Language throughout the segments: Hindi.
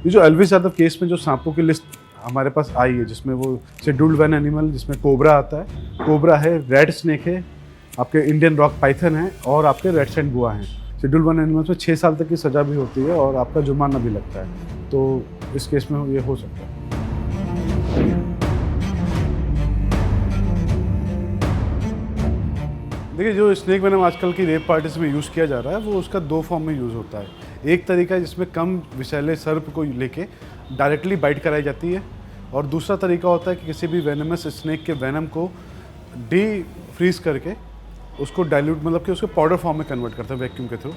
ये जो एल्विस यादव केस में जो सांपों की लिस्ट हमारे पास आई है, जिसमें वो शेड्यूल्ड वन एनिमल, जिसमें कोबरा आता है, कोबरा है, रेड स्नेक है, आपके इंडियन रॉक पाइथन है और आपके रेड सैंड बुआ हैं। शेड्यूल्ड वन एनिमल्स में 6 साल तक की सज़ा भी होती है और आपका जुर्माना भी लगता है। तो इस केस में ये हो सकता है। देखिए, जो स्नेक वेनम आजकल की रेप पार्टीज में यूज़ किया जा रहा है, वो उसका 2 फॉर्म में यूज़ होता है। एक तरीका है जिसमें कम विषैले सर्प को लेके डायरेक्टली बाइट कराई जाती है, और दूसरा तरीका होता है कि किसी भी वेनमस स्नेक के वेनम को डी फ्रीज करके उसको डाइल्यूट, मतलब कि उसको पाउडर फॉर्म में कन्वर्ट करते हैं वैक्यूम के थ्रू।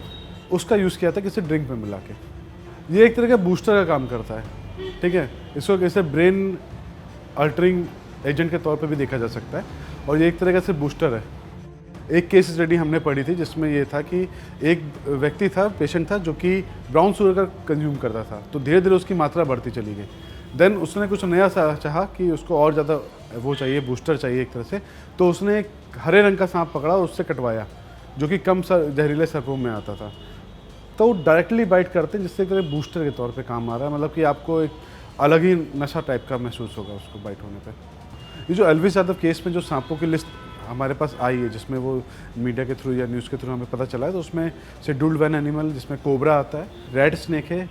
उसका यूज़ किया था किसी ड्रिंक में मिला के। ये एक तरह का बूस्टर का काम करता है, ठीक है। इसको कैसे ब्रेन अल्टरिंग एजेंट के तौर पे भी देखा जा सकता है, और ये एक तरह का से बूस्टर है। एक केस स्टडी हमने पढ़ी थी जिसमें ये था कि एक व्यक्ति था, पेशेंट था, जो कि ब्राउन शुगर का कंज्यूम करता था। तो धीरे धीरे उसकी मात्रा बढ़ती चली गई। देन उसने कुछ नया सा चाहा कि उसको और ज़्यादा वो चाहिए, बूस्टर चाहिए एक तरह से। तो उसने एक हरे रंग का सांप पकड़ा और उससे कटवाया, जो कि कम जहरीले सर्पों में आता था। तो डायरेक्टली बाइट करते हैं, जिससे एक तरह बूस्टर के तौर पे काम आ रहा है। मतलब कि आपको एक अलग ही नशा टाइप का महसूस होगा उसको बाइट होने पे। ये जो एल्विस यादव केस में जो सांपों की लिस्ट हमारे पास आई है, जिसमें वो मीडिया के थ्रू या न्यूज़ के थ्रू हमें पता चला है, तो उसमें शेड्यूल्ड वन एनिमल, जिसमें कोबरा आता है, रेड स्नेक है,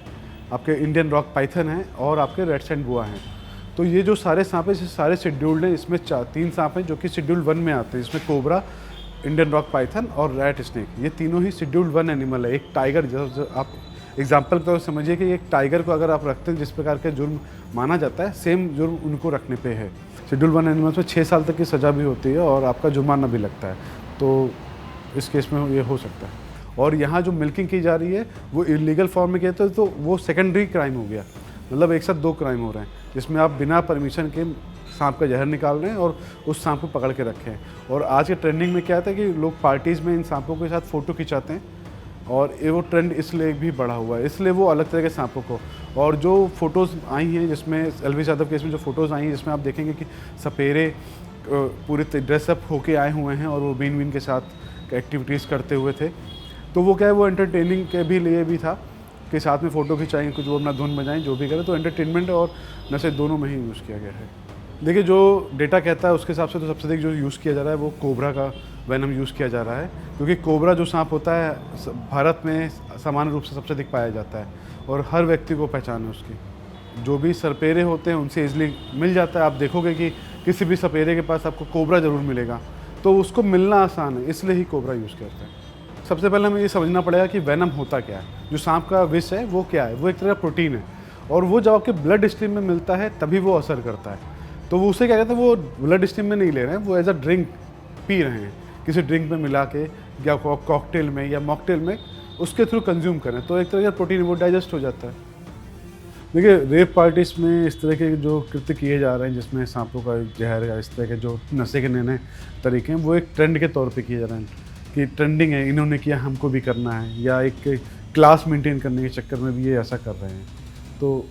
आपके इंडियन रॉक पाइथन है और आपके रेड सैंड बुआ हैं। तो ये जो सारे सांप हैं, सारे शेड्यूल्ड हैं। इसमें 3 सांप हैं जो कि शेड्यूल्ड वन में आते हैं, इसमें कोबरा, इंडियन रॉक पाइथन और रेड स्नेक। ये तीनों ही शेड्यूल्ड वन एनिमल है। एक टाइगर, जो आप एग्जाम्पल के तौर पर समझिए कि एक टाइगर को अगर आप रखते हैं, जिस प्रकार के जुर्म माना जाता है, सेम जुर्म उनको रखने पे है। शेड्यूल्ड वन एनिमल्स में 6 साल तक की सज़ा भी होती है और आपका जुर्माना भी लगता है। तो इस केस में ये हो सकता है। और यहाँ जो मिल्किंग की जा रही है वो इलीगल फॉर्म में किया तो वो सेकेंडरी क्राइम हो गया। मतलब एक साथ 2 क्राइम हो रहे हैं, जिसमें आप बिना परमिशन के सांप का जहर निकाल रहे हैं और उस सांप को पकड़ के रखे हैं। और आज के ट्रेंडिंग में क्या था कि लोग पार्टीज़ में इन सांपों के साथ फ़ोटो खिंचाते हैं, और ये वो ट्रेंड इसलिए भी बढ़ा हुआ है। इसलिए वो अलग तरह के सांपों को, और जो फ़ोटोज़ आई हैं, जिसमें एल्विस यादव केस में जो फ़ोटोज़ आई हैं, जिसमें आप देखेंगे कि सपेरे पूरे ड्रेसअप होके आए हुए हैं और वो बीन वीन के साथ एक्टिविटीज़ करते हुए थे। तो वो क्या है, वो एंटरटेनिंग के भी लिए भी था कि साथ में फ़ोटो खिंचाएँ, कुछ वो अपना धुन बजाएँ, जो भी करें। तो एंटरटेनमेंट और नशे दोनों में ही यूज़ किया गया है। देखिए, जो डेटा कहता है उसके हिसाब से तो सबसे अधिक जो यूज़ किया जा रहा है वो कोबरा का वेनम यूज़ किया जा रहा है, क्योंकि कोबरा जो सांप होता है भारत में सामान्य रूप से सबसे अधिक पाया जाता है और हर व्यक्ति को पहचान है उसकी। जो भी सपेरे होते हैं उनसे ईजिली मिल जाता है। आप देखोगे कि किसी भी सपेरे के पास आपको कोबरा ज़रूर मिलेगा, तो उसको मिलना आसान है, इसलिए ही कोबरा यूज़ करते हैं। सबसे पहले हमें ये समझना पड़ेगा कि वेनम होता क्या है। जो सांप का विष है वो क्या है, वो एक तरह का प्रोटीन है, और वो जब आपके ब्लड स्ट्रीम में मिलता है तभी वो असर करता है। तो वो उसे क्या कहते हैं, वो ब्लड स्ट्रीम में नहीं ले रहे हैं, वो एज अ ड्रिंक पी रहे हैं, किसी ड्रिंक में मिला के या कॉकटेल में या मॉकटेल में उसके थ्रू कंज्यूम करें, तो एक तरह का प्रोटीन वो डाइजेस्ट हो जाता है। देखिए, रेप पार्टीज में इस तरह के जो कृत्य किए जा रहे हैं, जिसमें सांपों का जहर या इस तरह के जो नशे के नए नए तरीके हैं, वो एक ट्रेंड के तौर पे किए जा रहे हैं कि ट्रेंडिंग है, इन्होंने किया हमको भी करना है, या एक क्लास मेंटेन करने के चक्कर में भी ये ऐसा कर रहे हैं। तो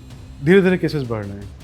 धीरे धीरे केसेस बढ़ रहे हैं।